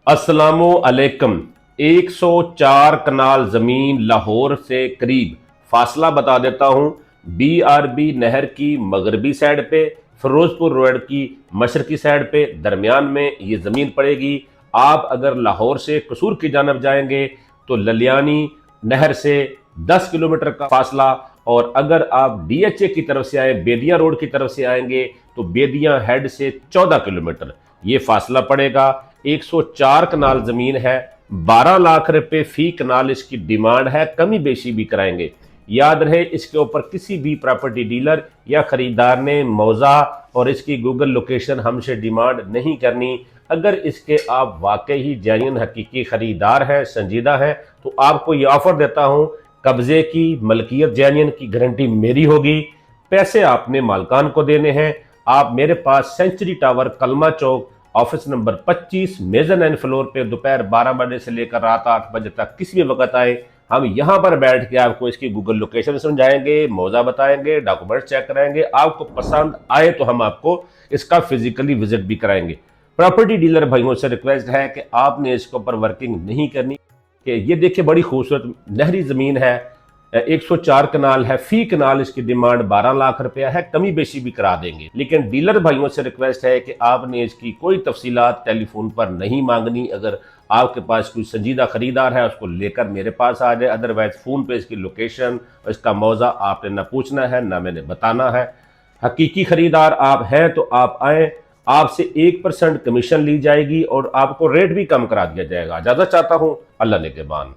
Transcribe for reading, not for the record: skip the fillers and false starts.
अस्सलामु अलैकुम। 104 कनाल जमीन लाहौर से करीब, फासला बता देता हूं। BRB नहर की मगरबी साइड पे, फिरोजपुर रोड की मशरकी साइड पे, दरमियान में ये जमीन पड़ेगी। आप अगर लाहौर से कसूर की जानब जाएंगे तो ललियानी नहर से 10 किलोमीटर का फासला, और अगर आप DHA की तरफ से आए, बेदियां रोड की तरफ से आएंगे तो बेदियां हेड से 14 किलोमीटर ये फासला पड़ेगा। 104 कनाल जमीन है, 12 लाख रुपए फी कनाल इसकी डिमांड है, कमी बेशी भी कराएंगे। याद रहे, इसके ऊपर किसी भी प्रॉपर्टी डीलर या खरीदार ने मौजा और इसकी गूगल लोकेशन हमसे डिमांड नहीं करनी। अगर इसके आप वाकई ही जेन्युइन हकीकी खरीदार हैं, संजीदा हैं, तो आपको ये ऑफर देता हूं, कब्जे की मलकियत जेन्युइन की गारंटी मेरी होगी। पैसे आपने मालकान को देने हैं। आप मेरे पास सेंचुरी टावर, कलमा चौक, ऑफिस नंबर 25, मेजन फ्लोर पे दोपहर 12 बजे से लेकर रात 8 बजे तक किसी भी वक्त आए। हम यहां पर बैठ के आपको इसकी गूगल लोकेशन समझाएंगे, मौजा बताएंगे, डॉक्यूमेंट चेक कराएंगे। आपको पसंद आए तो हम आपको इसका फिजिकली विजिट भी कराएंगे। प्रॉपर्टी डीलर भाइयों से रिक्वेस्ट है कि आपने इसके ऊपर वर्किंग नहीं करनी। कि ये देखिए, बड़ी खूबसूरत नहरी जमीन है, 104 कनाल है, फी कनाल इसकी डिमांड 12 लाख रुपया है, कमी बेशी भी करा देंगे। लेकिन डीलर भाइयों से रिक्वेस्ट है कि आपने इसकी कोई तफसीलात टेलीफोन पर नहीं मांगनी। अगर आपके पास कोई संजीदा खरीदार है उसको लेकर मेरे पास आ जाए, अदरवाइज फोन पे इसकी लोकेशन और इसका मौजा आपने ना पूछना है ना मैंने बताना है। हकीकी खरीदार आप हैं तो आप आए, आपसे 1% कमीशन ली जाएगी और आपको रेट भी कम करा दिया जाएगा। इजाजत चाहता हूं, अल्लाह ने के बान।